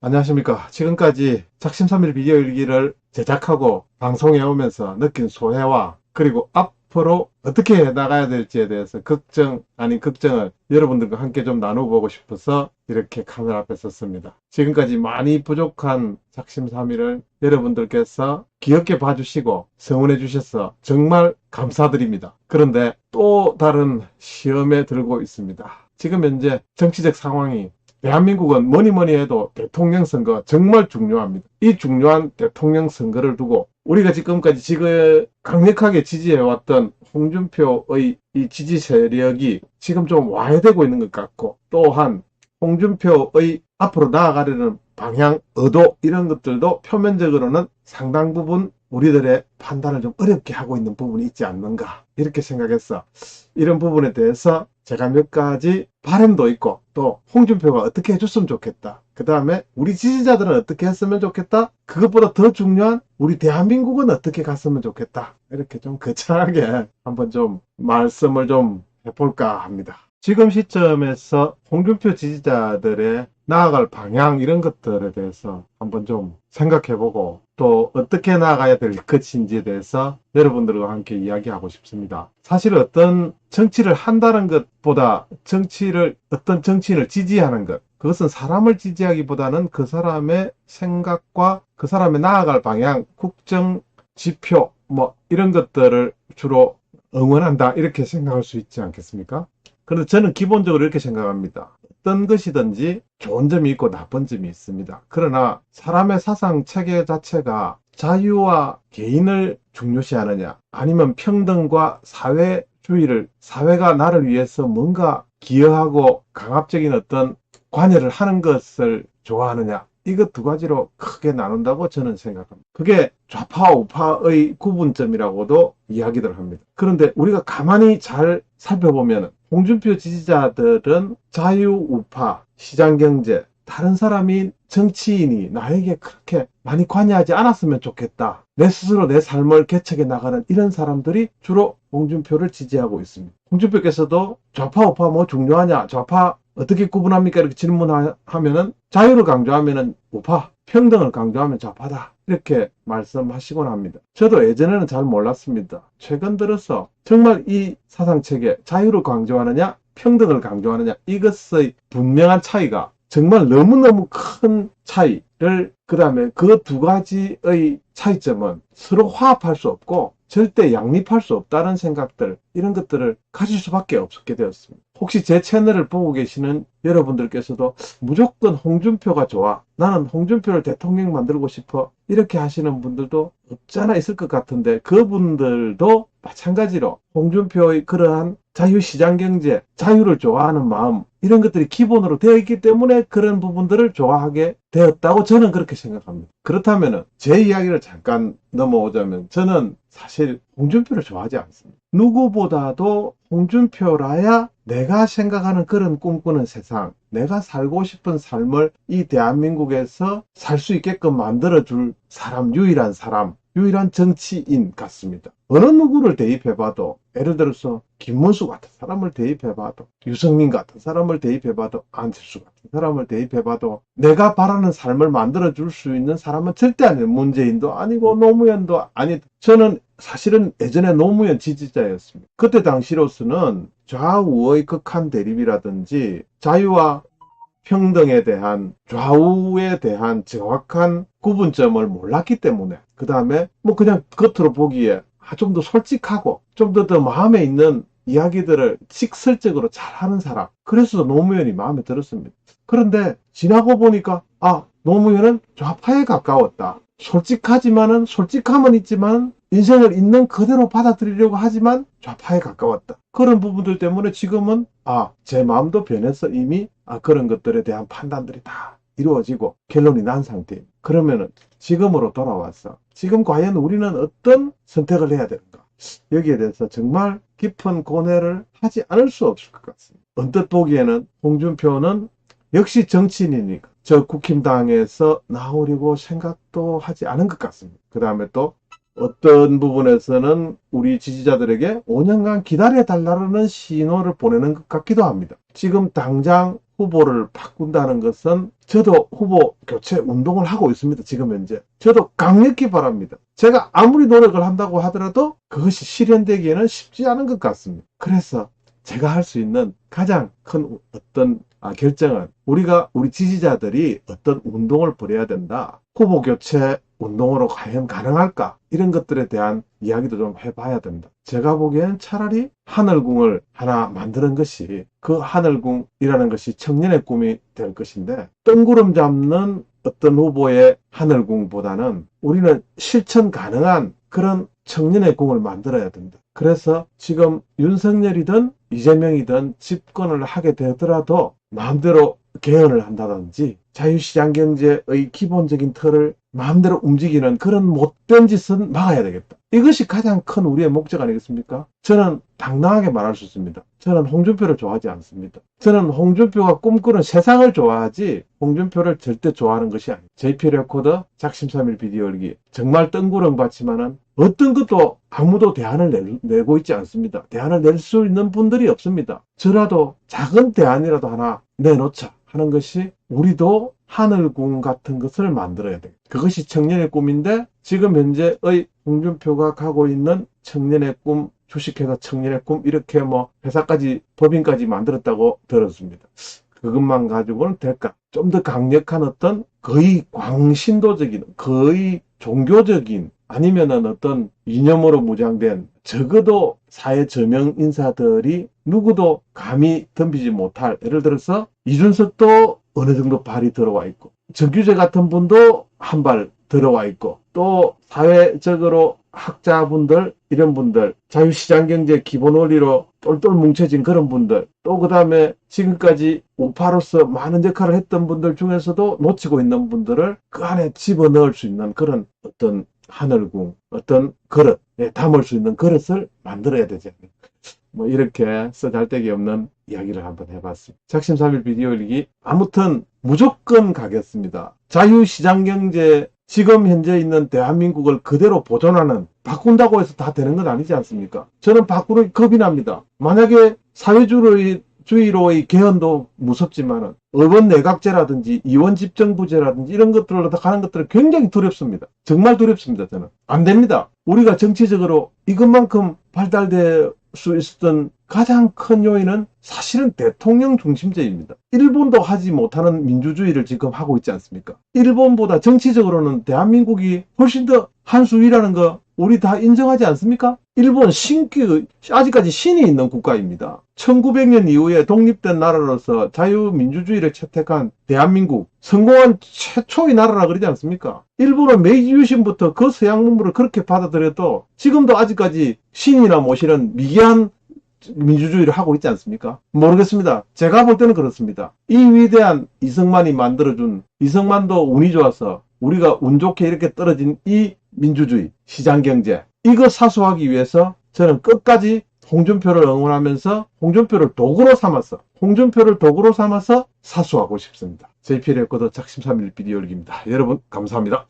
안녕하십니까. 지금까지 작심삼일 비디오 일기를 제작하고 방송해 오면서 느낀 소회와 그리고 앞으로 어떻게 해 나가야 될지에 대해서 걱정 아닌 걱정을 여러분들과 함께 좀 나눠보고 싶어서 이렇게 카메라 앞에 섰습니다. 지금까지 많이 부족한 작심삼일을 여러분들께서 귀엽게 봐주시고 성원해 주셔서 정말 감사드립니다. 그런데 또 다른 시험에 들고 있습니다. 지금 현재 정치적 상황이 대한민국은 뭐니 뭐니 해도 대통령 선거 정말 중요합니다. 이 중요한 대통령 선거를 두고 우리가 지금까지 강력하게 지지해왔던 홍준표의 이 지지 세력이 지금 좀 와해되고 있는 것 같고, 또한 홍준표의 앞으로 나아가려는 방향, 의도 이런 것들도 표면적으로는 상당 부분 우리들의 판단을 좀 어렵게 하고 있는 부분이 있지 않는가 이렇게 생각해서 이런 부분에 대해서 제가 몇 가지 바람도 있고, 또 홍준표가 어떻게 해줬으면 좋겠다, 그 다음에 우리 지지자들은 어떻게 했으면 좋겠다, 그것보다 더 중요한 우리 대한민국은 어떻게 갔으면 좋겠다, 이렇게 좀 거창하게 한번 좀 말씀을 좀 해볼까 합니다. 지금 시점에서 홍준표 지지자들의 나아갈 방향 이런 것들에 대해서 한번 좀 생각해보고, 또 어떻게 나아가야 될 것인지에 대해서 여러분들과 함께 이야기하고 싶습니다. 사실 어떤 정치를 한다는 것보다 어떤 정치인을 지지하는 것, 그것은 사람을 지지하기보다는 그 사람의 생각과 그 사람의 나아갈 방향, 국정 지표 뭐 이런 것들을 주로 응원한다 이렇게 생각할 수 있지 않겠습니까? 그런데 저는 기본적으로 이렇게 생각합니다. 어떤 것이든지 좋은 점이 있고 나쁜 점이 있습니다. 그러나 사람의 사상 체계 자체가 자유와 개인을 중요시하느냐, 아니면 평등과 사회주의를, 사회가 나를 위해서 뭔가 기여하고 강압적인 어떤 관여를 하는 것을 좋아하느냐, 이것 두 가지로 크게 나눈다고 저는 생각합니다. 그게 좌파 우파의 구분점이라고도 이야기들 합니다. 그런데 우리가 가만히 잘 살펴보면 홍준표 지지자들은 자유우파, 시장경제, 다른 사람이 정치인이 나에게 그렇게 많이 관여하지 않았으면 좋겠다, 내 스스로 내 삶을 개척해 나가는 이런 사람들이 주로 홍준표를 지지하고 있습니다. 홍준표께서도 좌파 우파 뭐 중요하냐, 좌파 어떻게 구분합니까, 이렇게 질문하면은 자유를 강조하면은 우파, 평등을 강조하면 좌파다 이렇게 말씀하시곤 합니다. 저도 예전에는 잘 몰랐습니다. 최근 들어서 정말 이 사상체계, 자유를 강조하느냐 평등을 강조하느냐, 이것의 분명한 차이가 정말 너무너무 큰 차이를, 그 다음에 그 두 가지의 차이점은 서로 화합할 수 없고 절대 양립할 수 없다는 생각들, 이런 것들을 가질 수밖에 없게 되었습니다. 혹시 제 채널을 보고 계시는 여러분들께서도 무조건 홍준표가 좋아, 나는 홍준표를 대통령 만들고 싶어, 이렇게 하시는 분들도 없잖아 있을 것 같은데, 그분들도 마찬가지로 홍준표의 그러한 자유시장경제, 자유를 좋아하는 마음, 이런 것들이 기본으로 되어 있기 때문에 그런 부분들을 좋아하게 되었다고 저는 그렇게 생각합니다. 그렇다면 제 이야기를 잠깐 넘어오자면, 저는 사실 홍준표를 좋아하지 않습니다. 누구보다도 홍준표라야 내가 생각하는 그런 꿈꾸는 세상, 내가 살고 싶은 삶을 이 대한민국에서 살 수 있게끔 만들어줄 사람, 유일한 사람, 유일한 정치인 같습니다. 어느 누구를 대입해봐도, 예를 들어서 김문수 같은 사람을 대입해봐도, 유승민 같은 사람을 대입해봐도, 안철수 같은 사람을 대입해봐도 내가 바라는 삶을 만들어줄 수 있는 사람은 절대 아니에요. 문재인도 아니고 노무현도 아니. 저는 사실은 예전에 노무현 지지자였습니다. 그때 당시로서는 좌우의 극한 대립이라든지 자유와 평등에 대한, 좌우에 대한 정확한 구분점을 몰랐기 때문에, 그 다음에 뭐 그냥 겉으로 보기에 좀 더 솔직하고 좀 더 마음에 있는 이야기들을 직설적으로 잘하는 사람, 그래서 노무현이 마음에 들었습니다. 그런데 지나고 보니까 노무현은 좌파에 가까웠다. 솔직하지만은, 솔직함은 있지만 인생을 있는 그대로 받아들이려고 하지만 좌파에 가까웠다. 그런 부분들 때문에 지금은 제 마음도 변해서 이미 그런 것들에 대한 판단들이 다 이루어지고 결론이 난 상태입니다. 그러면은 지금으로 돌아와서 지금 과연 우리는 어떤 선택을 해야 되는가, 여기에 대해서 정말 깊은 고뇌를 하지 않을 수 없을 것 같습니다. 언뜻 보기에는 홍준표는 역시 정치인이니까 저 국힘당에서 나오려고 생각도 하지 않은 것 같습니다. 그 다음에 또 어떤 부분에서는 우리 지지자들에게 5년간 기다려달라는 신호를 보내는 것 같기도 합니다. 지금 당장 후보를 바꾼다는 것은 저도 후보 교체 운동을 하고 있습니다. 지금 현재. 저도 강력히 바랍니다. 제가 아무리 노력을 한다고 하더라도 그것이 실현되기에는 쉽지 않은 것 같습니다. 그래서 제가 할 수 있는 가장 큰 어떤 결정은 우리 지지자들이 어떤 운동을 벌여야 된다. 후보 교체 운동으로 과연 가능할까? 이런 것들에 대한 이야기도 좀 해봐야 된다. 제가 보기엔 차라리 하늘궁을 하나 만드는 것이 그 하늘궁이라는 것이 청년의 꿈이 될 것인데 뜬구름 잡는 어떤 후보의 하늘궁보다는 우리는 실천 가능한 그런 청년의 궁을 만들어야 된다. 그래서 지금 윤석열이든 이재명이든 집권을 하게 되더라도 마음대로 개헌을 한다든지 자유시장 경제의 기본적인 틀을 마음대로 움직이는 그런 못된 짓은 막아야 되겠다. 이것이 가장 큰 우리의 목적 아니겠습니까? 저는 당당하게 말할 수 있습니다. 저는 홍준표를 좋아하지 않습니다. 저는 홍준표가 꿈꾸는 세상을 좋아하지 홍준표를 절대 좋아하는 것이 아니에요. JP 레코더 작심삼일 비디오 열기 정말 뜬구름 같지만은 어떤 것도 아무도 대안을 내고 있지 않습니다. 대안을 낼 수 있는 분들이 없습니다. 저라도 작은 대안이라도 하나 내놓자 하는 것이 우리도 하늘궁 같은 것을 만들어야 돼요. 그것이 청년의 꿈인데 지금 현재의 홍준표가 가고 있는 청년의 꿈, 주식회사 청년의 꿈 이렇게 회사까지 법인까지 만들었다고 들었습니다. 그것만 가지고는 될까? 좀 더 강력한 어떤 거의 광신도적인 거의 종교적인 아니면은 어떤 이념으로 무장된 적어도 사회 저명 인사들이 누구도 감히 덤비지 못할 예를 들어서 이준석도 어느 정도 발이 들어와 있고 정규재 같은 분도 한 발 들어와 있고 또 사회적으로 학자분들 이런 분들 자유시장경제 기본 원리로 똘똘 뭉쳐진 그런 분들 또 그 다음에 지금까지 우파로서 많은 역할을 했던 분들 중에서도 놓치고 있는 분들을 그 안에 집어넣을 수 있는 그런 어떤 하늘궁 어떤 그릇 담을 수 있는 그릇을 만들어야 되지 않을까. 이렇게 쓰잘데기 없는 이야기를 한번 해봤습니다. 작심삼일 비디오 일기 아무튼 무조건 가겠습니다. 자유시장경제 지금 현재 있는 대한민국을 그대로 보존하는 바꾼다고 해서 다 되는 건 아니지 않습니까? 저는 바꾸는 겁이 납니다. 만약에 사회주의로의 개헌도 무섭지만은 의원 내각제라든지 이원 집정부제라든지 이런 것들로 가는 것들은 굉장히 두렵습니다. 정말 두렵습니다. 저는 안 됩니다. 우리가 정치적으로 이것만큼 발달될 수 있었던 가장 큰 요인은 사실은 대통령 중심제입니다. 일본도 하지 못하는 민주주의를 지금 하고 있지 않습니까? 일본보다 정치적으로는 대한민국이 훨씬 더 한 수위라는 거 우리 다 인정하지 않습니까? 일본 아직까지 신이 있는 국가입니다. 1900년 이후에 독립된 나라로서 자유민주주의를 채택한 대한민국 성공한 최초의 나라라 그러지 않습니까? 일본은 메이지 유신부터 그 서양 문물을 그렇게 받아들여도 지금도 아직까지 신이나 모시는 미개한 민주주의를 하고 있지 않습니까? 모르겠습니다. 제가 볼 때는 그렇습니다. 이 위대한 이승만이 만들어준 이승만도 운이 좋아서 우리가 운 좋게 이렇게 떨어진 이 민주주의, 시장경제 이거 사수하기 위해서 저는 끝까지 홍준표를 응원하면서 홍준표를 도구로 삼아서 사수하고 싶습니다. JP 레코더 작심삼일 비디오 열기입니다. 여러분 감사합니다.